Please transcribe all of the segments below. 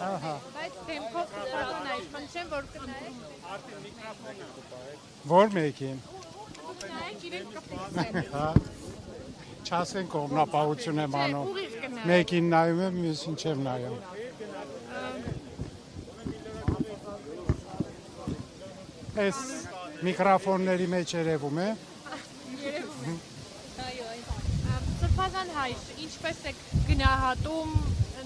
Բայց դեմքով սպասան այս խնդրեմ, որ կնայեք։ Որ մեկին։ Նայեք իրենք կփիքսեն։ Չասեն կողմնապահություն եմ անում։ Ուղիղ գնա։ Մեկին նայում եմ, մյուսին չեմ նայում։ Այս միկրոֆոնների մեջ երևում է։ Սրբազան հայր, ինչպես եք գնահատում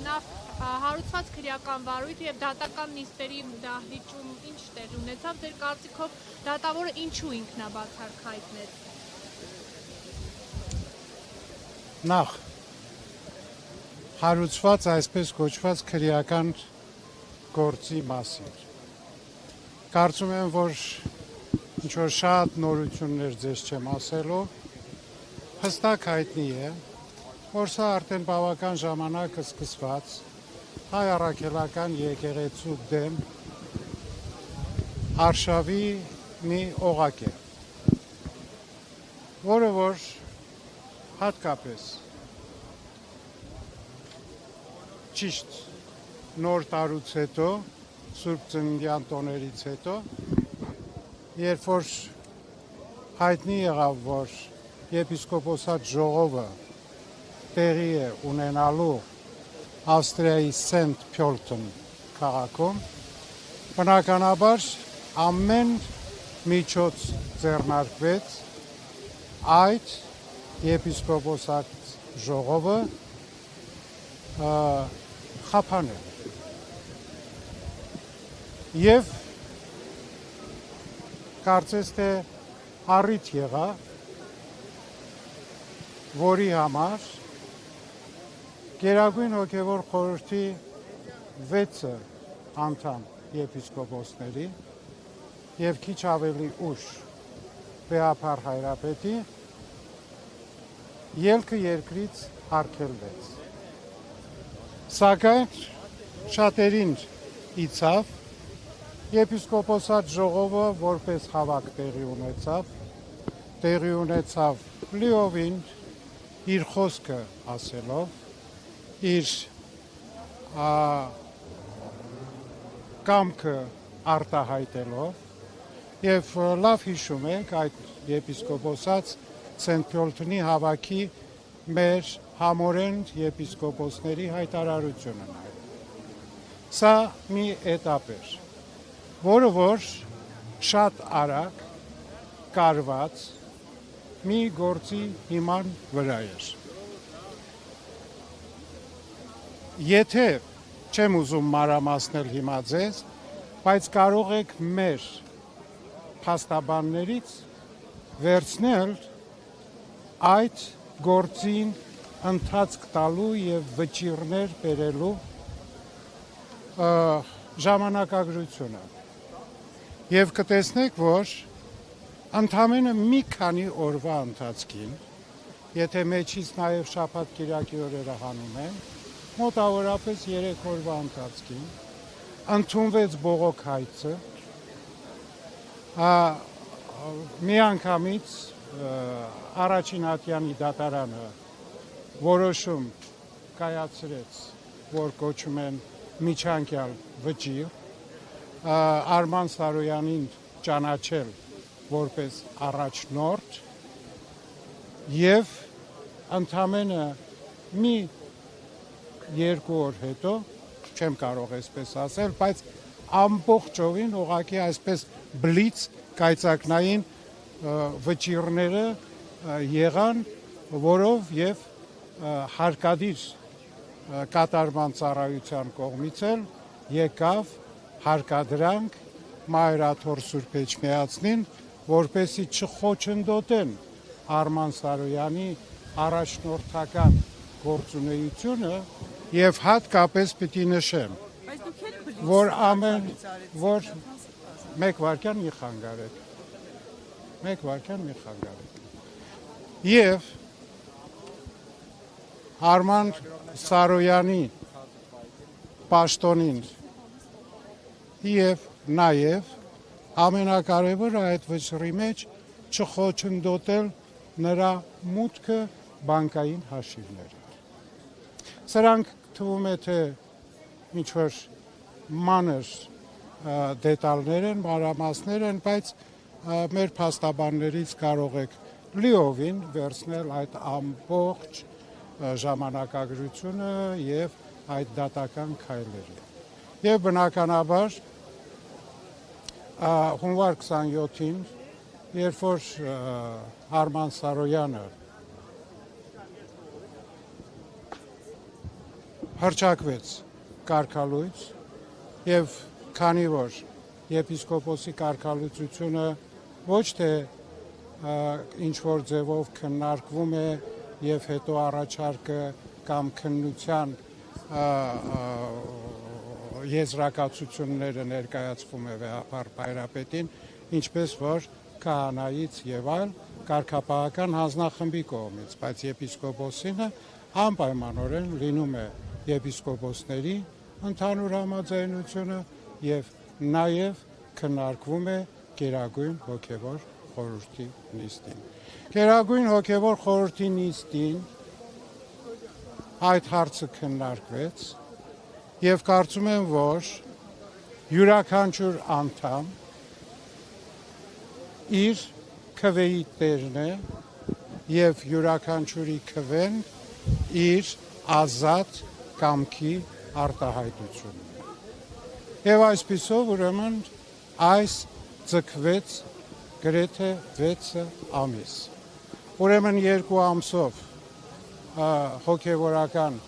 նախ հարուցված քրեական վարույթը եւ դատական նիստերի դահլիճում ինչ տեղ ունեցավ ձեր կարծիքով դատավորը ինչու ինքնաբացարկայինեց։ Նախ հարուցված այսպես կոչված քրեական գործի մասին։ Կարծում եմ, որ ինչ որ շատ նորություններ ձեզ չեմ ասելու, հստակ հայտնի է, որ սա արդեն բավական ժամանակ սկսված հայ առաքելական եկեղեցու դեմ արշավի մի օղակ է, որը որ հատկապես ճիշտ նոր տարուց հետո, Սուրբ Ծննդյան տոներից հետո, երբ որ հայտնի եղավ, որ եպիսկոպոսատ ժողովը տեղի է ունենալու Ավստրիայի Սենթ Փյոլտեն քաղաքում, բնականաբար ամեն միջոց ձեռնարկվեց այդ եպիսկոպոսատ ժողովը խափանել։ Եվ կարծես թե առիթ եղավ, որի համար Գերագույն հոգևոր խորհրդի 6 անդամ եպիսկոպոսների եւ քիչ ավելի ուշ Բեափար հայրապետի ելքը երկրից արգելվեց։ Սակայն շատերին իցավ եպիսկոպոսատ ժողովը որպես խավակ տեղի ունեցավ լիովին իր խոսքը ասելով, իր կամքը արտահայտելով եւ լավ հիշում եք այդ եպիսկոպոսած Սենթ Փյոլտենի հավաքի մեր համորեն եպիսկոպոսների հայտարարությունը նայել։ Սա մի էտապ էր, որը որ շատ արագ կարված մի գործի հիման վրա էր։ Եթե չեմ ուզում մանրամասնել հիմա ձեզ, բայց կարող եք մեր փաստաբաններից վերցնել այդ գործին ընթացք տալու եւ վճիռներ բերելու ժամանակագրությունը։ Եվ կտեսնեք, որ ընդամենը մի քանի օրվա ընթացքին, եթե մեջից նաև շաբաթ կիրակի օրերը հանում են, մոտավորապես 3 օրվա ընթացքին ընդունվեց բողոք հայցը, միանգամից առաջին ատյանի դատարանը որոշում կայացրեց, որ կոչում են միջանկյալ վճիռ, Արման Սարոյանին ճանաչել որպես առաջնորդ եւ ընդամենը մի 2 օր հետո, չեմ կարող այսպես ասել, բայց ամբողջովին ուղղակի այսպես բլից կայծակնային վճիռները եղան, որով եւ հարկադիր կատարման ծառայության կողմից էլ եկավ հարկադրանք Մայրաթոր Սուրբ Էջմիածնին, որպեսի չխոչընդոտեն Արման Սարոյանի առաջնորդական գործունեությունը եւ հատկապես պիտի նշեմ, որ մեկ վարքյան մի խանգարեք։ Եվ Արման Սարոյանի պաշտոնին եւ նաեւ ամենակարևորը այդ վճռի մեջ չխոչընդոտել նրա մուտքը բանկային հաշիվները։ Սրանք թվում է թե ինչ որ մանր դետալներ են, մանրամասներ են, բայց մեր փաստաբաններից կարող եք լիովին վերցնել այդ ամբողջ ժամանակագրությունը եւ այդ դատական քայլերը։ Եվ բնականաբար հունվար 27-ին, երբ որ Արման Սարոյանը հռչակվեց կարգալույց եւ քանի որ եպիսկոպոսի կարգալույցությունը ոչ թե ինչ որ ձևով քննարկվում է եւ հետո առաջարկը կամ քննության եզրակացությունները ներկայացվում է վեհապար Բայրապետին, ինչպես որ քահանայից եւ այլ կարգապահական հանձնախմբի կողմից, բայց եպիսկոպոսինը անպայմանորեն լինում է եպիսկոպոսների ընդհանուր համաձայնությունը եւ նաեւ քննարկվում է Գերագույն հոգևոր խորհրդի նիստին։ Գերագույն հոգևոր խորհրդի նիստին այդ հարցը քննարկվեց եւ կարծում եմ, որ յուրաքանչյուր անդամ իր քվեի տերն է եւ յուրաքանչյուրի քվեն իր ազատ կամքի արտահայտությունն է։ Եվ այսպիսով ուրեմն այս ձգվեց գրեթե 6 ամիս։ Ուրեմն 2 ամսով հոգևորական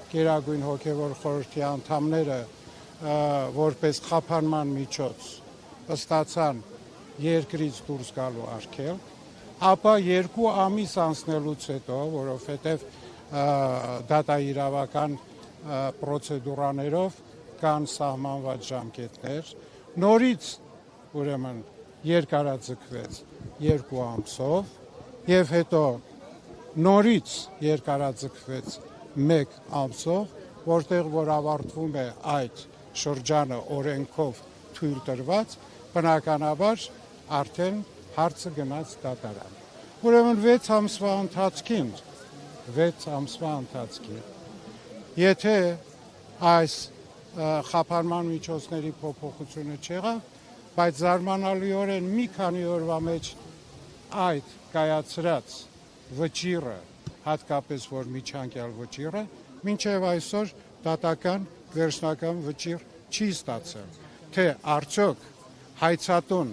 Գերագույն հոգևոր խորհրդի անդամները որպես խափանման միջոց ստացան երկրից դուրս գալու արգելք, ապա 2 ամիս անցնելուց հետո, որովհետև դատաիրավական պրոցեդուրաներով կան սահմանված ժամկետներ, նորից ուրեմն երկարաձգվեց 2 ամսով եւ հետո նորից երկարաձգվեց 1 ամսով, որտեղ որ ավարտվում է այդ շրջանը օրենքով թույլ տրված, բնականաբար արդեն հարցը գնաց դատարան։ Ուրեմն 6 ամսվա ընթացքին, եթե այս խափանման միջոցների փոփոխությունը չեղավ, բայց զարմանալիորեն մի քանի օրվա մեջ այդ կայացրած վճիռը, հատկապես որ միջանկյալ վճիռը, մինչև այսօր դատական վերջնական վճիռ չի ստացել, թե արդյոք հայցատուն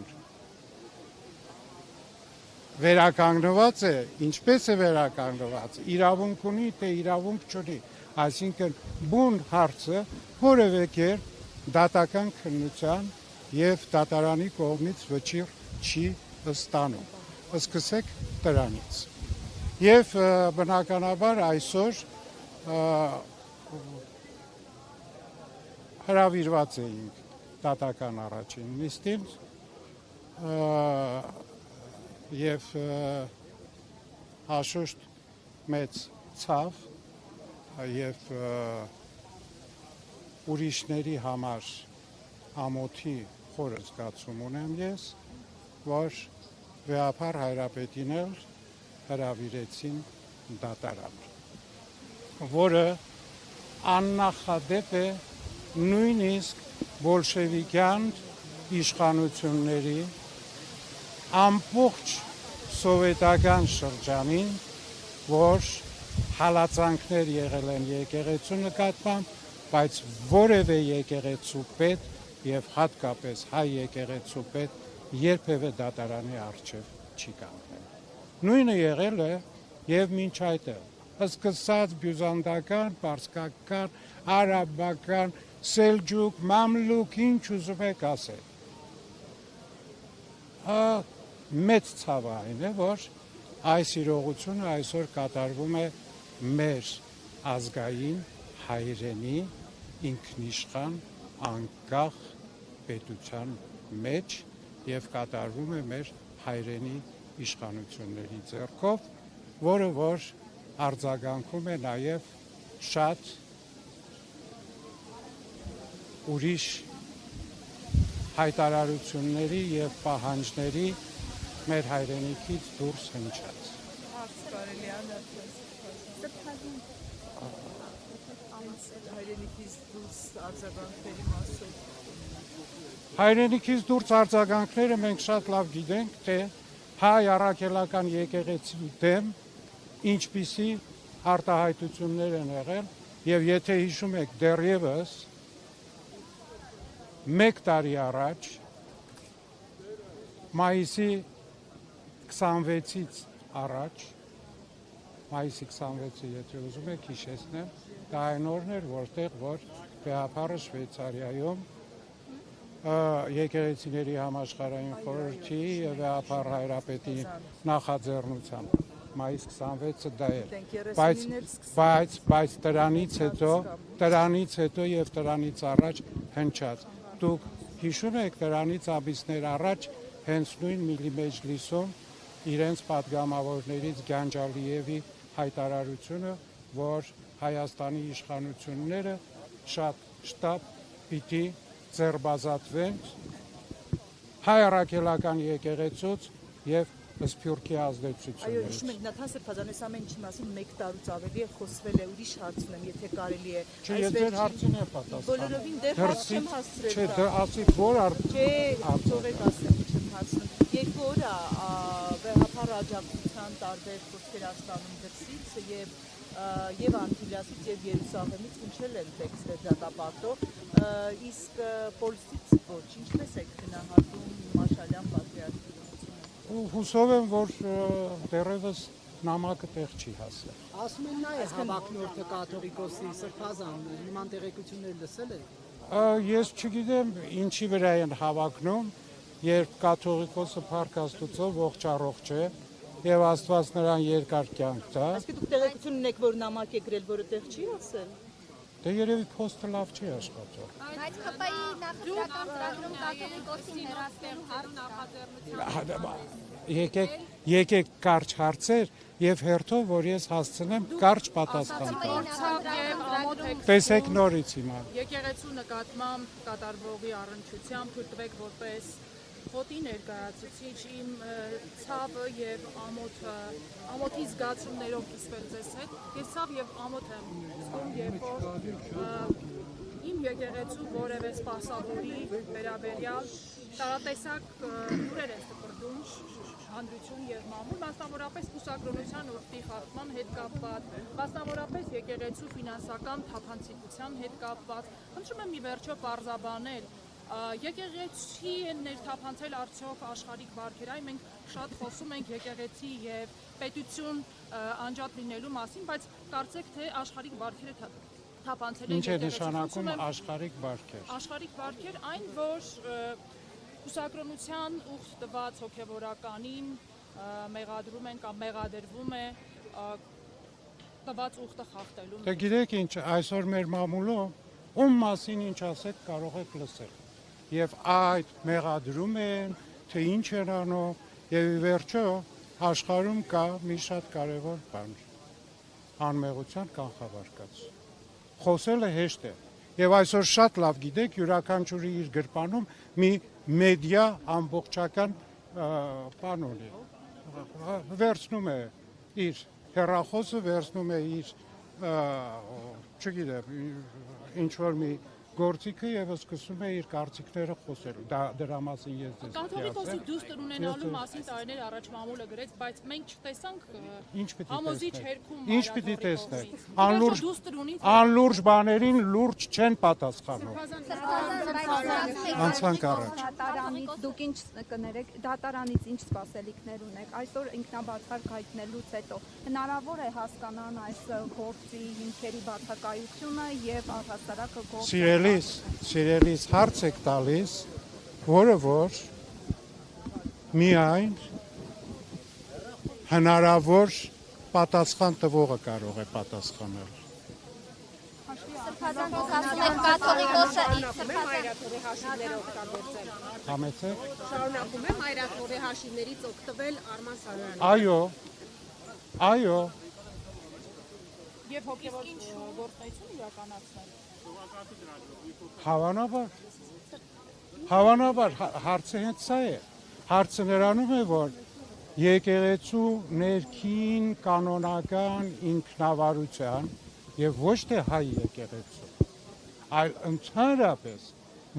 վերականգնված է, ինչպես է վերականգնված, իրավունք ունի, թե իրավունք չունի, այսինքն բուն հարցը որևէ կերպ դատական քննության եւ դատարանի կողմից վճիռ չի ստանում։ Սկսեք դրանից։ Եվ բնականաբար այսօր հրավիրված էինք դատական առաջին նիստին եւ հաշուշտ մեծ ցավ եւ ուրիշների համար ամոթի խորը զգացում ունեմ ես, որ վեհապար Հայրապետին էլ հրավիրեցին դատարան, որը աննախադեպ է նույնիսկ բոլշևիկյան իշխանությունների ամբողջ սովետական շրջանին, որ հալածանքներ եղել են եկեղեցու նկատմամբ, բայց որևէ եկեղեցու պետ եւ հատկապես հայ եկեղեցու պետ երբևէ դատարանի առջև չի կանգնել։ Նույնը եղել է եւ մինչ այդ է, սկսած բյուզանդական, պարսկական, արաբական, սելջուկ, մամլուկ, ինչ ուզում եք ասել։ Մեծ ցավը այն է, որ այս իրողությունը այսօր կատարվում է մեր ազգային հայրենի ինքնիշխան անկախ պետության մեջ եւ կատարվում է մեր հայրենի իշխանությունների ձեռքով, որը որ արձագանքում է նաեւ շատ ուրիշ հայտարարությունների եւ պահանջների մեր հայրենիքից դուրս հնչած։ Հայրենիքից դուրս արձագանքները մենք շատ լավ գիտենք, թե հայ առաքելական եկեղեցու դեմ ինչպիսի արտահայտություններ են եղել, եւ եթե հիշում եք դեռևս 1 տարի առաջ մայիսի 26-ից առաջ մայիսի 26-ը եթե ուզում եք հիշեցնեմ, դա այն օրն էր, որտեղ որ Վեհափառը Շվեյցարիայում եկեղեցիների համաշխարհային խորհրդի եւ Վեհափառ հայրապետի նախաձեռնությամբ մայիս 26-ը դա էր, բայց դրանից հետո եւ դրանից առաջ հնչած։ Դուք հիշում եք դրանից ամիսներ առաջ հենց նույն Միլիմեջլիսում իրենց պատգամավորներից Գանջալիևի հայտարարությունը, որ Հայաստանի իշխանությունները շատ շտապ պիտի ձերբազատվեն հայ առաքելական եկեղեցուց եւ Սփյուռքի ազդեցությունից։ Այո, հիշում եք Նաթան Սրբազանես ամեն ինչի մասին 1 տարուց ավելի է խոսվել է, ուրիշ հարց ունեմ, եթե կարելի է։ Չէ, ես հարցին եմ պատասխանում։ Բոլորովին դեռ հարց չեմ հասցրել։ Չէ, դե ասի որ Չէ, թողեք ասեմ, չեմ հասցնում։ Երկու օր է Վեհափառ աջակցության տարբեր խոսքեր ստանում դրսից եւ Անտիլիասից եւ Երուսաղեմից հնչել են տեքստեր դատապարտող, իսկ Պոլսից ոչ, ինչպես եք գնահատում Մաշալյան պատվիարքի։ Հուսով եմ, որ դեռևս նամակը տեղ չի հասել։ Ասում են նա է հավակնորդը կաթողիկոսի Սրբազան, նման տեղեկություններ լսել եք։ Ես չգիտեմ ինչի վրա են հավակնում, երբ կաթողիկոսը Փառք Աստուծո ողջ առողջ է եւ Աստված նրան երկար կյանք տա։ Այսինքն դուք տեղեկություն ունեք, որ նամակ է գրել, որը տեղ չի ասել։ Դե երևի փոստը լավ չի աշխատում։ Բայց ԿՊ-ի նախընտրական ծրագրում կաթողիկոսին հեռացնելու Եկեք կարճ հարցեր եւ հերթով, որ ես հասցնեմ կարճ պատասխան տալ։ Տեսեք նորից հիմա։ Եկեղեցու նկատմամբ կատարվողի առնչությամբ թույլտվեք որպես ֆոտի ներկայացուցիչ իմ ցավը եւ ամոթի զգացումներով կիսվել ձեզ հետ։ Ես ցավ եւ ամոթ եմ զգում, երբ որ իմ եկեղեցու որևէ սպասավորի վերաբերյալ տարատեսակ լուրեր են տպրդում հանրություն եւ մամուլ, մասնավորապես կուսակրոնության ուխտի խախտման հետ կապված, մասնավորապես եկեղեցու ֆինանսական թափանցիկության հետ կապված։ Խնդրում եմ մի վերջո պարզաբանել, եկեղեցի են ներթափանցել արդյոք աշխարհիկ բարքեր, այ մենք շատ խոսում ենք եկեղեցի եւ պետություն անջատ լինելու մասին, բայց կարծեք թե աշխարհիկ բարքերը թափանցել են Ինչ է նշանակում աշխարհիկ բարքեր։ Աշխարհիկ բարքեր այն, որ կուսակրոնության ուխտ տված հոգևորականին մեղադրում են կամ մեղադրվում է տված ուխտը խախտելու։ Դե գիտեք ինչ, այսօր մեր մամուլում ում մասին ինչ ասեք կարող եք լսել։ Եվ այդ մեղադրում են, թե ինչ են անում, եւ ի վերջո աշխարհում կա մի շատ կարևոր բան՝ անմեղության կանխավարկած։ Խոսելը հեշտ է։ Եվ այսօր շատ լավ գիտեք, յուրաքանչյուրի իր գրպանում մի մեդիա ամբողջական բան ունի։ Վերցնում է իր հեռախոսը, վերցնում է իր, չգիտեմ, ինչ որ մի գործիքը եւ սկսում է իր կարծիքները խոսել։ Դրա մասին ես ձեզ կաթողիկոսի դուստր ունենալու մասին տարիներ առաջ մամուլը գրեց, բայց մենք չտեսանք համոզիչ հերքում։ Ինչ պիտի տեսնենք։ Անլուրջ բաներին լուրջ չեն պատասխանում։ Անցանք առաջ։ Դատարանից դուք ինչ կներեք, դատարանից ինչ սպասելիքներ ունեք։ Այսօր ինքնաբացարկ հայտնելուց հետո հնարավոր է հասկանան այս գործի հիմքերի բացակայությունը եւ առհասարակը գործը Սիրելիս հարց եք տալիս, որը որ միայն հնարավոր պատասխան տվողը կարող է պատասխանել։ Սրբազան ասում եք կաթողիկոսը Մայրաթորի հաշիվները օգտագործել։ Համեցեք։ Շարունակում է Մայրաթորի հաշիվներից օգտվել Արման Սարոյանը։ Այո։ եւ հոգեվոր գործունեություն իրականացնել։ Հավանաբար հարցը հենց սա է։ Հարցը նրանում է, որ եկեղեցու ներքին կանոնական ինքնավարության եւ ոչ թե հայ եկեղեցու, այլ ընդհանրապես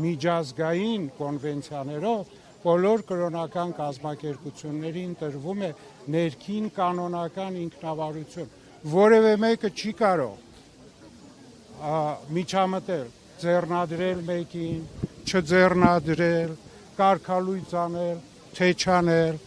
միջազգային կոնվենցիաներով բոլոր կրոնական կազմակերպություններին տրվում է ներքին կանոնական ինքնավարություն, որևէ մեկը չի կարող միջամտել, ձեռնադրել մեկին, չձեռնադրել, կարգալույծ անել, թե չանել,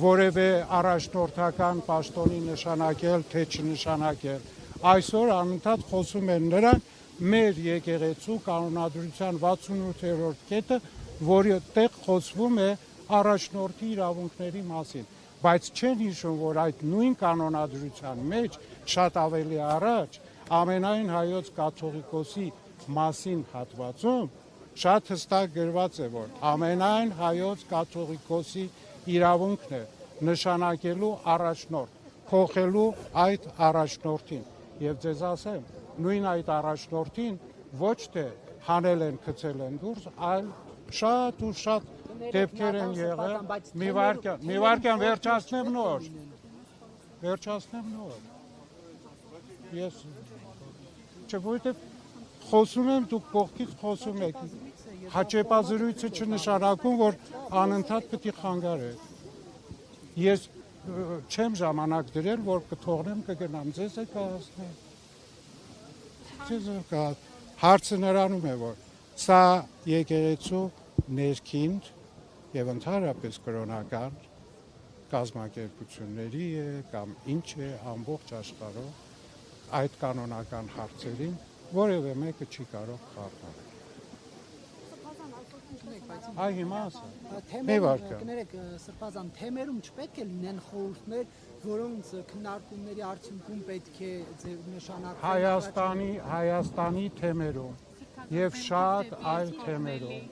որևէ առաջնորդական պաշտոնի նշանակել, թե չնշանակել։ Այսօր անընդհատ խոսում են նրանք մեր եկեղեցու կանոնադրության 68-րդ կետը, որի տեղ խոսվում է առաջնորդի իրավունքների մասին, բայց չեն հիշում, որ այդ նույն կանոնադրության մեջ շատ ավելի առաջ ամենայն հայոց կաթողիկոսի մասին հատվածում շատ հստակ գրված է, որ ամենայն հայոց կաթողիկոսի իրավունքն է նշանակելու առաջնորդ, փոխելու այդ առաջնորդին։ Եվ ձեզ ասեմ, նույն այդ առաջնորդին ոչ թե հանել են, գցել են դուրս, այլ շատ ու շատ դեպքեր են եղել։ Մի վարքյան վերջացնեմ նոր։ Ես չէ, որովհետև խոսում եմ, դուք կողքից խոսում եք։ Հաճեպազրույցը չնշանակում, որ անընդհատ պետք է խանգարեք։ Ես չեմ ժամանակ դրել, որ կթողնեմ կգնամ, ձեզ է կհասնեմ։ Հարցը նրանում է, որ սա եկեղեցու ներքին եւ ընդհանրապես կրոնական կազմակերպությունների է կամ ինչ է ամբողջ աշխարհով այդ կանոնական հարցերին որևէ մեկը չի կարող խառնել։ Այ հիմա ասա։ Կներեք Սրբազան, թեմերում չպետք է լինեն խորհուրդներ, որոնց քննարկումների արդյունքում պետք է նշանակվեն Հայաստանի թեմերում եւ շատ այլ թեմերում,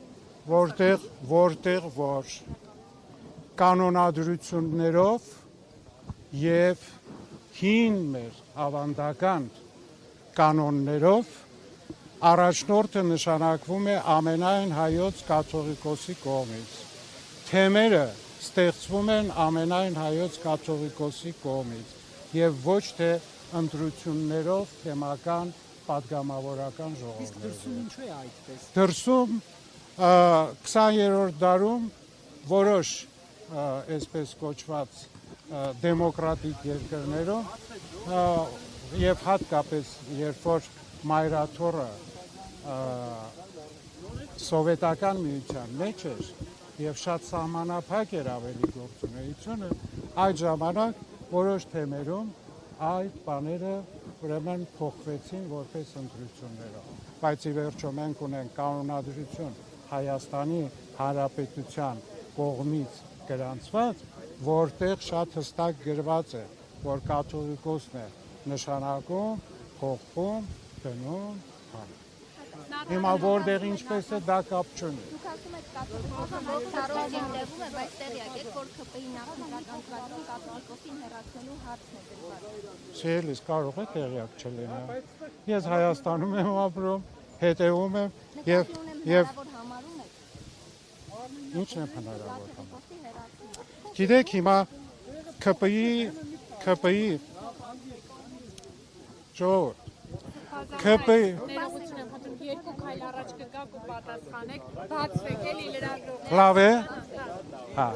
որտեղ որ կանոնադրություններով եւ հին մեր ավանդական կանոններով առաջնորդը նշանակվում է ամենայն հայոց կաթողիկոսի կողմից։ Թեմերը ստեղծվում են ամենայն հայոց կաթողիկոսի կողմից եւ ոչ թե ընտրություններով թեմական պատգամավորական ժողովներ։ Դրսում ինչու է այդպես։ Դրսում 20-րդ դարում որոշ այսպես կոչված դեմոկրատիկ երկրներում եւ հատկապես երբ որ մայրաթոռը սովետական միության մեջ էր եւ շատ սահմանափակ էր ավելի գործունեությունը, այդ ժամանակ որոշ թեմերում այդ բաները ուրեմն փոխվեցին որպես ընտրություններով, բայց ի վերջո մենք ունենք կանոնադրություն Հայաստանի Հանրապետության կողմից գրանցված, որտեղ շատ հստակ գրված է, որ կաթողիկոսն է նշանակում, փոխում, դնում, Հիմա որտեղ ինչպես է դա կապ չունի։ Դուք ասում եք կաթողիկոսը ծառայություն տևում է, բայց տեղյակ եք, որ ԿՊ-ի նախնական ծրագրում կաթողիկոսին հեռացնելու հարցն է դրված։ Չէ, կարող է տեղյակ չլինեմ։ Ես Հայաստանում եմ ապրում, հետևում եմ եւ համարում եք։ Ինչն է հնարավոր համարում։ Գիտեք, հիմա ԿՊ-ի ժողովուրդ ներողություն եմ խնդրում, երկու քայլ առաջ կգաք ու պատասխանեք, բացվեք էլի լրագրողները։ Լավ է։ Հա։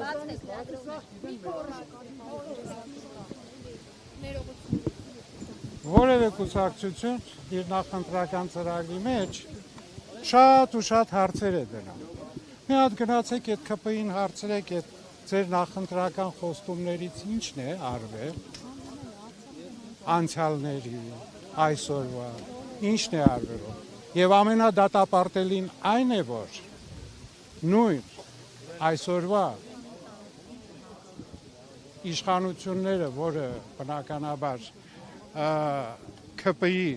Որևէ կուսակցություն իր նախընտրական ծրագրի մեջ շատ ու շատ հարցեր է դնում։ Մի հատ գնացեք այդ ԿՊ-ին հարցրեք, այդ ձեր նախընտրական խոստումներից ինչն է արվել անցյալների, այսօրվա, ինչն է արվելու։ Եվ ամենադատապարտելին այն է, որ նույն այսօրվա իշխանությունները, որը բնականաբար ԿՊ-ի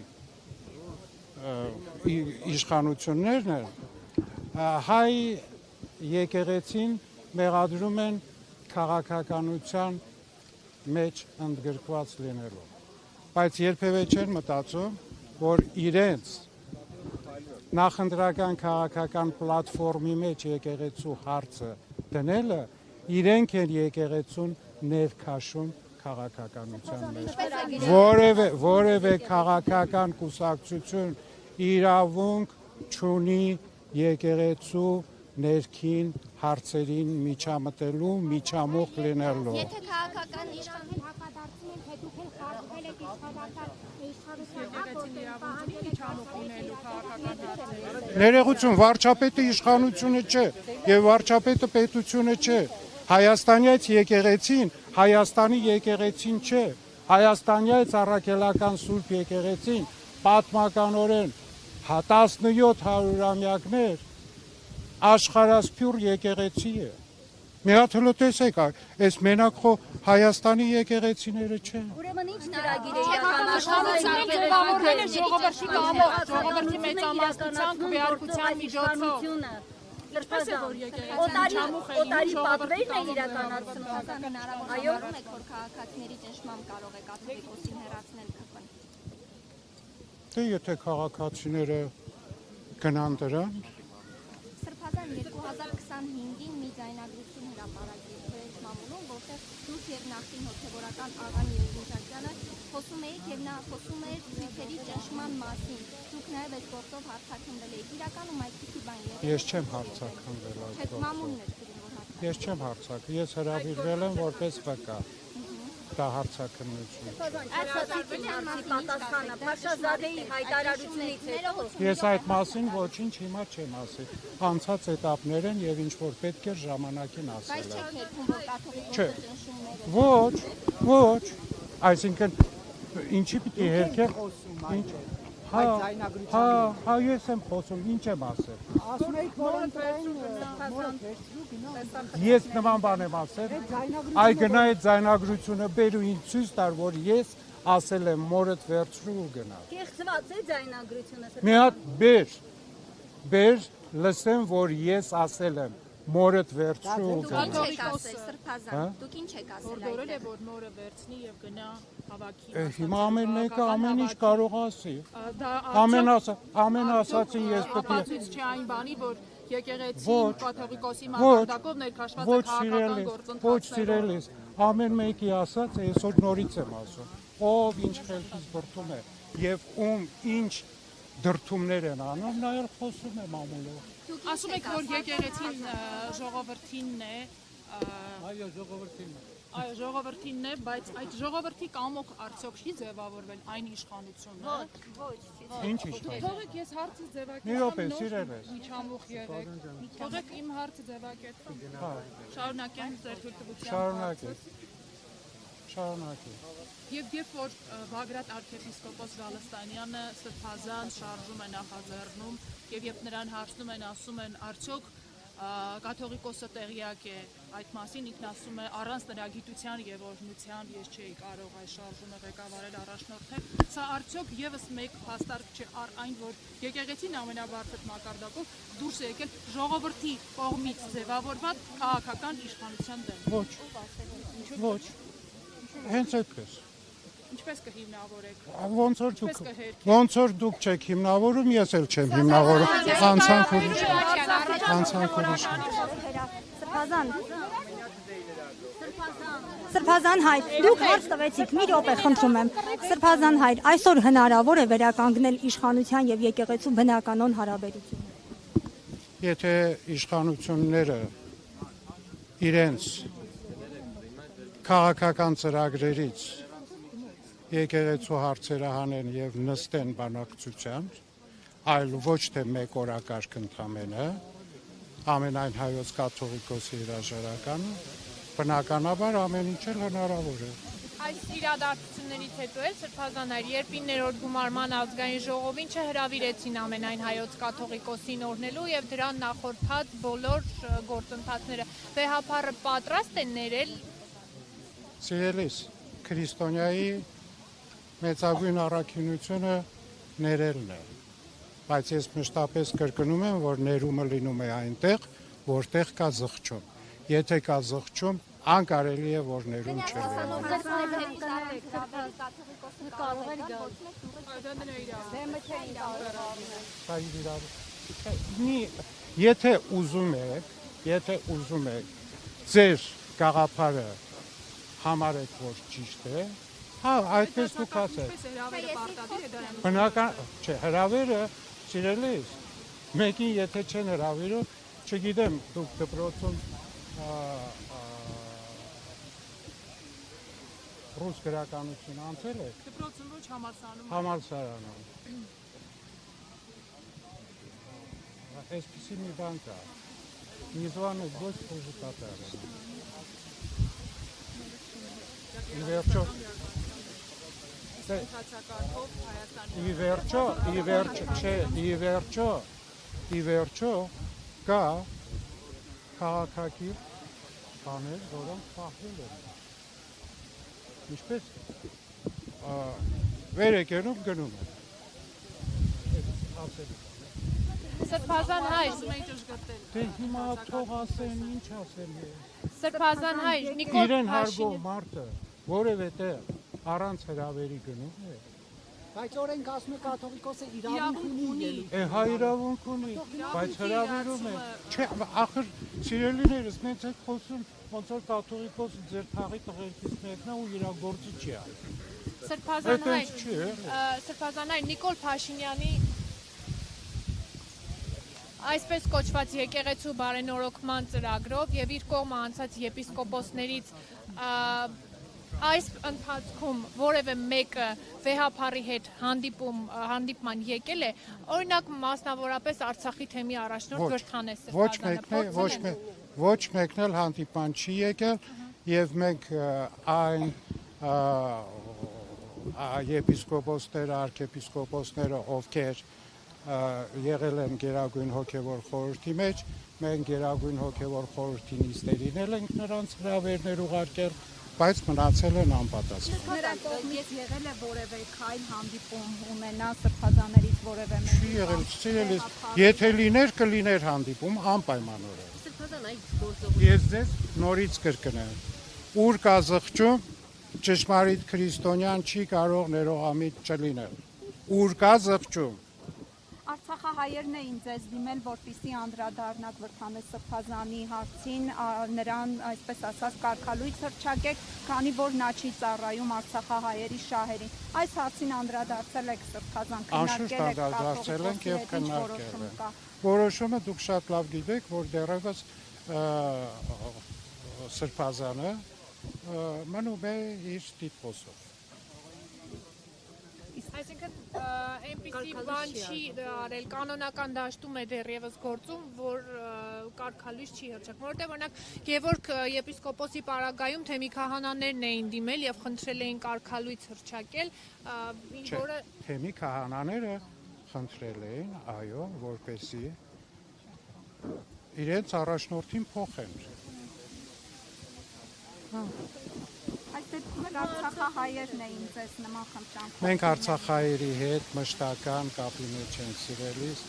իշխանություններն են, հայ եկեղեցին մեղադրում են քաղաքականության մեջ ընդգրկված լինելու, բայց երբևէ չեն մտածում, որ իրենց նախընտրական քաղաքական պլատֆորմի մեջ եկեղեցու հարցը դնելը իրենք են եկեղեցուն ներքաշում քաղաքականության մեջ։ Որևէ քաղաքական կուսակցություն իրավունք չունի եկեղեցու ներքին հարցերին միջամտելու, միջամուխ լինելու։ Եթե քաղաքական իշխանին հակադարձում են, թե դուք էլ խախտել եք Ներողություն, վարչապետը իշխանությունը չէ, եւ վարչապետը պետությունը չէ։ Հայաստանյաց եկեղեցին, Հայաստանի եկեղեցին չէ։ Հայաստանյաց առաքելական Սուրբ եկեղեցին պատմականորեն 1700-ամյակներ աշխարհասփյուր եկեղեցի է։ Մի հատ հլո տեսեք, այս մենակ խո Հայաստանի եկեղեցիները չեն։ Ուրեմն ինչ ծրագիր է ժողովրդի կամոք, ժողովրդի մեծամասնության քվեարկության միջոցով։ Օտարի պատվերն է իրականացնում։ Այո, եք որ քաղաքացիների ճնշմամբ կարող է կաթողիկոսին հեռացնել ԿՊ-ն։ Դե եթե քաղաքացիները գնան դրան, Սրբազան 2025-ին մի ձայնագրություն հրապարակեց Ֆրենչ մամուլում, որտեղ դուք եւ նախկին հոգեվորական Աղան Երևանյանը խոսում եք եւ նա խոսում էր Թվիթերի ճնշման մասին։ Դուք նաեւ այս գործով հարցակնվել եք։ Իրականում այդպիսի բան եղել։ ես չեմ հարցակնվել այդ Չէ, գործով։ մամուլն էր գրում, որ հարցակնվել։ Ես չեմ հարցակվել, ես հրավիրվել եմ որպես վկա։ Դա հարցակնություն չէ։ պատասխանը Փաշազադեի հայտարարությունից հետո Ես այդ մասին ոչինչ հիմա չեմ ասի։ Անցած էտապներ են եւ ինչ որ պետք է ժամանակին ասել։ Բայց չեք երբում որ Չէ։ կաթողիկոսը ճնշումներ է։ Ոչ։ Այսինքն ինչի պիտի հերքել։ Հա, ես եմ խոսում, ինչ եմ ասել։ Ասում եք, որ ընտրեն Ես նման բան եմ ասել։ Այ գնա այդ ձայնագրությունը բեր ու ինձ ցույց տար, որ ես ասել եմ մորդ վերցրու ու գնա։ կեղծված է ձայնագրությունը։ Մի հատ բեր, լսեմ, որ ես ասել եմ մորդ վերցրու ու Դուք գնա։ ինչ եք ասել, Սրբազան։ Դուք ինչ եք ասել Որորել է այդտեղ։ որ նորը վերցնի եւ գնա հավաքի։ Հիմա ամեն մեկը ամեն ինչ կարող ասի։ Դա Ամեն ասացին ես պետք է ապացույց չէ այն բանի, որ եկեղեցին Ոչ, կաթողիկոսի ոչ, մակարդակով ներքաշված է ոչ քաղաքական սիրելիս, գործընթացներով։ ամեն մեկի ասած է, այսօր նորից եմ ասում, ով ինչ խելքից բրդում է եւ ում ինչ դրդումներ են անում, նա էլ խոսում է մամուլով։ Ասում եք որ եկեղեցին ժողովրդինն է, Այո, ժողովրդին։ այո ժողովրդինն է, բայց այդ ժողովրդի կամոք արդյոք չի ձևավորվել այն իշխանությունը։ Ինչ իշխան։ Թողեք ես հարցը ձևակերպեմ։ Մի րոպե, սիրելես։ Միջամուխ եղեք։ Թողեք իմ հարցը ձևակերպեմ։ Շարունակեմ ձեր թույլտվությամբ։ Շարունակի։ Եվ երբ որ Բագրատ arczepiskopos Գալստանյանը Սրբազան շարժում է նախաձեռնում եւ երբ նրան հարցնում են, ասում են արդյոք կաթողիկոսը տեղյակ է այդ մասին, ինքն ասում է առանց նրա գիտության եւ օրհնության ես չէի կարող այս շարժումը ղեկավարել, առաջնորդել։ Սա արդյոք եւս մեկ փաստարկ չէ այն, որ եկեղեցին ամենաբարձր մակարդակով դուրս է եկել ժողովրդի կողմից ձևավորված քաղաքական իշխանության դեմ։ Ոչ։ Հենց այդպես։ Ինչպես կհիմնավորեք։ Ոնց որ դուք չեք հիմնավորում, ես էլ չեմ հիմնավորում։ Անցանք ուրիշ։ Սրբազան հայր, դուք հարց տվեցիք, մի րոպե խնդրում եմ։ Սրբազան հայր, այսօր հնարավոր է վերականգնել իշխանության եւ եկեղեցու բնականոն հարաբերությունը։ Եթե իշխանությունները իրենց քաղաքական ծրագրերից եկեղեցու հարցերը հանեն եւ նստեն բանակցության, այլ ոչ թե մեկ օրակարգ ընդամենը, ամենայն հայոց կաթողիկոսի հրաժարականը, բնականաբար ամեն ինչ էլ հնարավոր է։ Այս իրադարձություններից հետո էլ Սրբազան հայր Երրորդ գումարման ազգային ժողովին չհրավիրեցին ամենայն հայոց կաթողիկոսին օրհնելու եւ դրան նախորդած բոլոր գործընթացները։ Վեհափառը պատրաստ է ներել Սիրելիս, քրիստոնյայի մեծագույն առաքինությունը ներելն է, բայց ես մշտապես կրկնում եմ, որ ներումը լինում է այնտեղ, որտեղ կա զղջում։ Եթե կա զղջում, անկարելի է, որ ներում չլինի։ Եթե ուզում եք, ձեր գաղափարը համարեք, որ ճիշտ է, հա, այդպես դուք ասեք։ Ինչպես հրավերը պարտադիր է դրան։ Բնական, չէ, հրավերը, սիրելիս, մեկին եթե չեն հրավիրում, չգիտեմ, դուք դպրոցում ռուս գրականություն անցել եք։ Դպրոցում ոչ համալսարանում։ Համալսարանում։ Այսպիսի մի բան կա։ Միզվանը ոչ խոժիտատար է։ Ի վերջո կա քաղաքակիր բաներ, որոնք պահվել են։ Ինչպես վեր եկնում գնում են։ Սրբազան հայր, Դե հիմա թող ասեն, ինչ ասեն։ Սրբազան հայր, Նիկոլ Իրեն հարգող Փաշինյանը մարդը որևէ տեղ առանց հրավերի գնում է։ Բայց օրենք ասում է կաթողիկոսը իրավունք ունի ելույթ։ Հա իրավունք ունի, բայց հրավիրում է։ Չէ, ախր սիրելիներս, մենք եք խոսում, ոնց որ կաթողիկոսը ձեր թաղի տղերքից մեկն է ու իր գործը չի արել։ Սրբազան հայր Նիկոլ Փաշինյանի այսպես կոչված եկեղեցու բարենորոգման ծրագրով եւ իր կողմը անցած եպիսկոպոսներից այս ընթացքում որևէ մեկը վեհափարի հետ հանդիպման եկել է, օրինակ մասնավորապես Արցախի թեմի առաջնորդ Վրթանես Սրբազանը։ Ոչ մեկն էլ հանդիպման չի եկել եւ մենք այն եպիսկոպոսները, արքեպիսկոպոսները, ովքեր եղել են Գերագույն հոգևոր խորհրդի մեջ, մենք Գերագույն հոգևոր խորհրդի նիստերին էլ ենք նրանց հրավերներ ուղարկել, բայց մնացել են անպատասխան։ Նրա կողմից եղել է որևէ քայլ հանդիպում ունենա սրբազաներից որևէ մեկի։ Չի եղել, սիրելիս, եթե լիներ, կլիներ հանդիպում անպայմանորեն։ Ես ձեզ նորից կրկնեմ, ուր կա զղջում, ճշմարիտ քրիստոնյան չի կարող ներողամիտ չլինել։ Ուր կա զղջում։ Արցախահայերն էին ձեզ դիմել, որպեսզի անդրադառնաք Վրթանես Սրբազանի հարցին, նրան, այսպես ասած, կարգալույց հռչակեք, քանի որ նա չի ծառայում արցախահայերի շահերին։ Այս հարցին անդրադարձել եք Սրբազան, քննարկել եք կաթողիկոսների Որոշումը դուք շատ լավ գիտեք, որ դեռևս Սրբազանը մնում է իր տիտղոսով։ Այսինքն այնպիսի բան չի արել, կանոնական դաշտում է դեռևս գործում, որ կարգալույց չի հռչակում, որտեղ օրինակ Գևորգ եպիսկոպոսի պարագայում թեմի քահանաներն էին դիմել եւ խնդրել էին կարգալույց հռչակել, որը թեմի քահանաները խնդրել էին, այո, որպեսզի իրենց առաջնորդին փոխեն։ Այս դեպքում արցախահայերն էին ձեզ նման խնդրանքով։ Մենք արցախահայերի հետ մշտական կապի մեջ ենք սիրելիս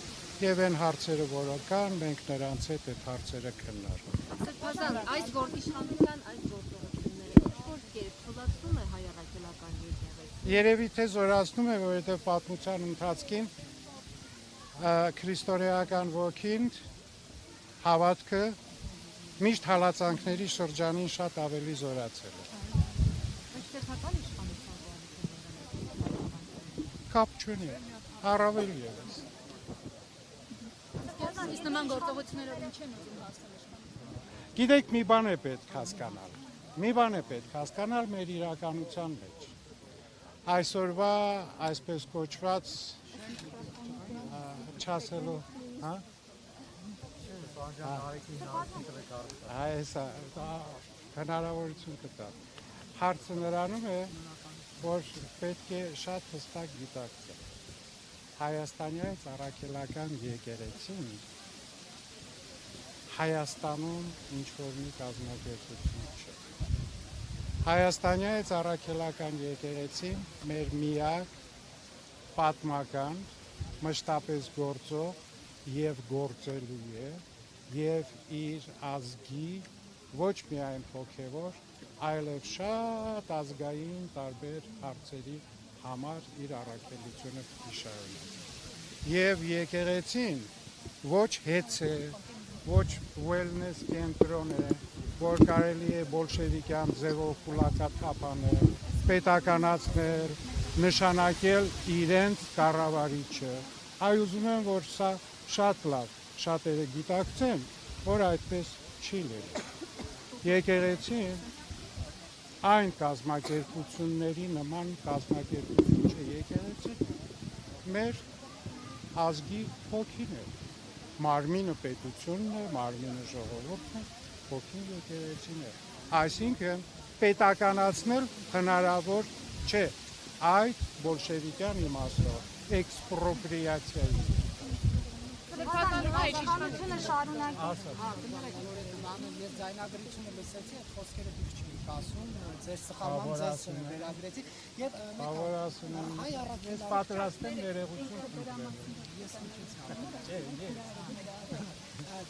եւ այն հարցերը, որը կան, մենք նրանց հետ այդ հարցերը քննարկում։ Սրբազան, այս իշխանության այս գործողությունները ինչ-որ կերպ թույլատվում է հայ առաքելական եկեղեցին։ Երևի թե զորացնում է, որովհետեւ պատմության ընթացքին քրիստոնեական ոգին հավատքը միշտ հալածանքների շրջանին շատ ավելի զորացել է։ Կապ չունի, առավել ևս։ Իսկ նման գործողություններով ինչ են ուզում հասնել։ Գիտեք, մի բան է պետք հասկանալ մեր իրականության մեջ։ Այսօրվա այսպես կոչված չասելու, հա? Այս հնարավորություն կտա։ Հարցը նրանում է, որ պետք է շատ հստակ գիտակցել։ Հայաստանյան առաքելական եկեղեցին Հայաստանում ինչ-որ մի կազմակերպություն չէ։ Հայաստանյան առաքելական եկեղեցին մեր միակ պատմական, մշտապես գործող եւ գործելու է եւ իր ազգի ոչ միայն հոգեվոր, այլև շատ ազգային տարբեր հարցերի համար իր առաքելությունը շարունակի։ Եվ եկեղեցին ոչ հեծ է, ոչ wellness կենտրոն է, որ կարելի է բոլշևիկյան ձևով խուլակաթափանել, պետականացնել, նշանակել իրենց կառավարիչը։ Այ ուզում եմ, որ սա շատ լավ, շատերը գիտակցեն, որ այդպես չի լինի։ Եկեղեցին այն կազմակերպությունների նման կազմակերպություն չէ, եկեղեցին մեր ազգի հոգին է, մարմինը պետությունն է, մարմինը ժողովուրդն է, հոգին եկեղեցին է, այսինքն պետականացնել հնարավոր չէ, այդ բոլշևիկյան իմաստով, էքսպրոպրիացիայի։ Իշխանությունը շարունակի։ Ես ձայնագրությունը լսեցի, այդ խոսքերը դուք չեք ասում, ձեր սխալման ձեզ վերագրեցի եւ հայ առաքելական ես պատրաստ եմ ներողություն ես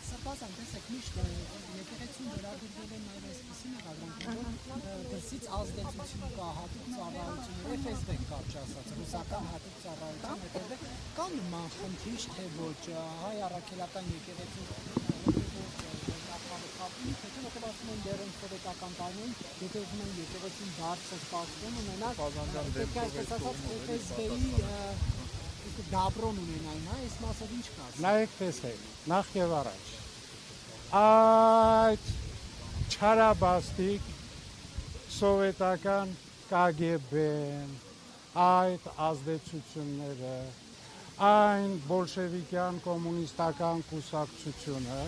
Սրբազան, տեսեք, միշտ եկեղեցին վերագրվել են նաև այսպիսի մեղադրանքներ, որ դրսից ազդեցություն կա, հատուկ ծառայություններ, FSB կարճ ասած, ռուսական հատուկ ծառայություն, հետևեք, կա նման խնդիր, թե ոչ հայ առաքելական եկեղեցին հետո ասում են դեռ են սովետական տարիներին, եթե ուզում են եկեղեցին բարձր պաշտոն ունենալ, պետք է այսպես ասած FSB-ի դաբրոն ունենային, հա, այս մասով ինչ կա։ Նայեք տեսեք, նախ եւ առաջ այդ չարաբաստիկ սովետական KGB-ն, այդ ազդեցությունները, այն բոլշևիկյան կոմունիստական կուսակցությունը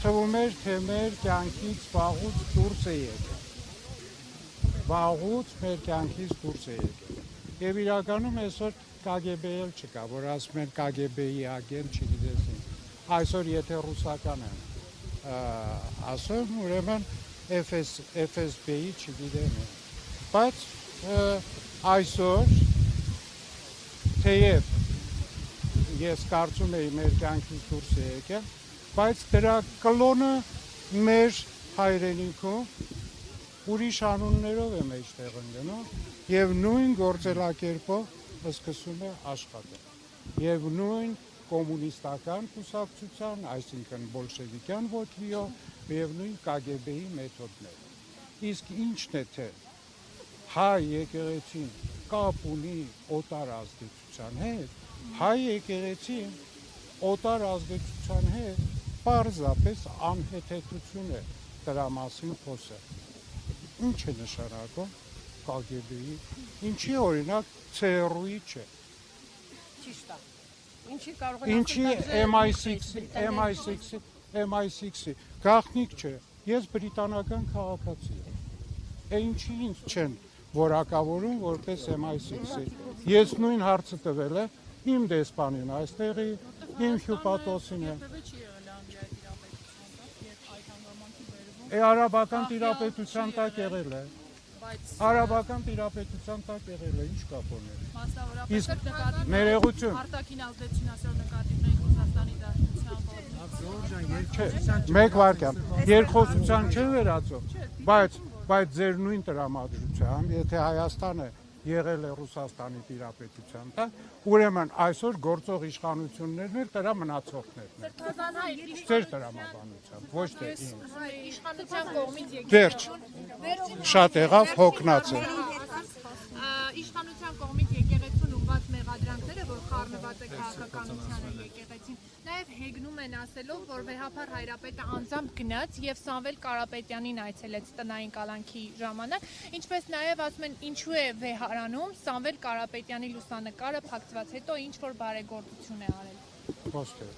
թվում էր, թե մեր կյանքից վաղուց դուրս է եկել։ Վաղուց մեր կյանքից դուրս է եկել։ Եվ իրականում այսօր KGB-ել չկա, որ ասում են KGB-ի ագենտ, չգիտես ինչ։ Այսօր եթե ռուսական են ասում, ուրեմն FSB-ի չգիտեմ են։ Բայց այսօր թեև ես կարծում եի մեր կյանքից դուրս է եկել, բայց դրա կլոնը մեր հայրենիքում ուրիշ անուններով է մեջտեղ ընկնում եւ նույն գործելակերպով սկսում է աշխատել։ Եվ նույն կոմունիստական կուսակցության, այսինքն բոլշևիկյան ոգիով եւ նույն KGB-ի մեթոդներով։ Իսկ ինչն է թե հայ եկեղեցին կապ ունի օտար ազդեցության հետ, հայ եկեղեցին օտար ազդեցության հետ պարզապես անհեթեթություն է դրա մասին խոսել։ Ինչ է նշանակում KGB-ի, ինչի օրինակ ՑՌՈ-ի չէ։ Ճիշտ է։ Ինչի կարող են Ինչի MI6-ի գաղտնիք չէ։ Ես բրիտանական քաղաքացի եմ։ Ինչի ինձ չեն որակավորում որպես MI6-ի։ Ես նույն հարցը տվել եմ իմ դեսպանին այստեղի, իմ հյուպատոսին եմ։ Արաբական տիրապետության տակ եղել է։ Արաբական տիրապետության տակ եղել է, ինչ կապ ունի։ Մասնավորապես նկատի ներողություն։ արտաքին ազդեցություն ասել նկատի ունենք Ռուսաստանի Դաշնության Մեկ վարքյան, երկխոսության չէ վերածում, բայց ձեր նույն տրամադրությամբ, եթե Հայաստանը եղել է Ռուսաստանի տիրապետության տակ, ուրեմն այսօր գործող իշխանություններն էլ դրա մնացողներն են։ Ձեր տրամաբանությամբ, ոչ թե իմ։ իշխանության կողմից Վերջ, շատ եղավ հոգնած է։ Իշխանության կողմից եկեղեցուն ուղղված մեղադրանքները, որ խառնված է քաղաքականությանը եկեղեցին, նաև հեգնում են ասելով, որ վեհափառ հայրապետը անձամբ գնաց եւ Սամվել Կարապետյանին այցելեց տնային կալանքի ժամանակ, ինչպես նաև ասում են ինչու է վեհարանում Սամվել Կարապետյանի լուսանկարը փակցված հետո ինչ որ բարեգործություն է արել։ Ոստե։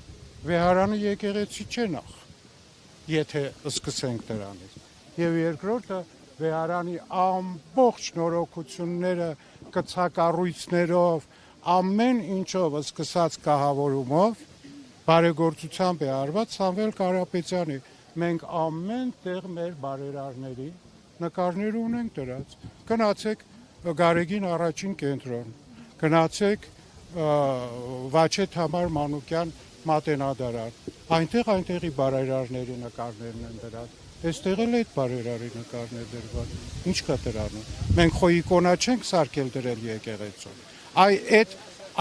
Վեհարանը եկեղեցի չէ նախ, եթե սկսենք դրանից։ Եվ երկրորդը վեհարանի ամբողջ նորոգությունները կցակառույցներով, ամեն ինչով սկսած կահավորումով բարեգործությամբ է արված Սամվել Կարապետյանի։ Մենք ամեն տեղ մեր բարերարների նկարներ ունենք դրած։ Գնացեք Գարեգին առաջին կենտրոն, գնացեք Վաչե Թամար Մանուկյան մատենադարան, այնտեղի բարերարների նկարներն են դրած։ Այստեղ էլ այդ բարերարի նկարներ դրված։ Ինչ կա դրանում։ Մենք խո իկոնա չենք սարքել դրել եկեղեցում։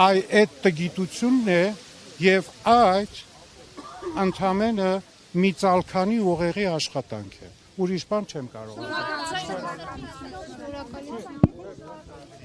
Այդ տգիտությունն է եւ այդ ընդամենը մի ցալքանի ուղեղի աշխատանք է։ ուրիշ բան չեմ կարող ասել։ Շնորհակալություն։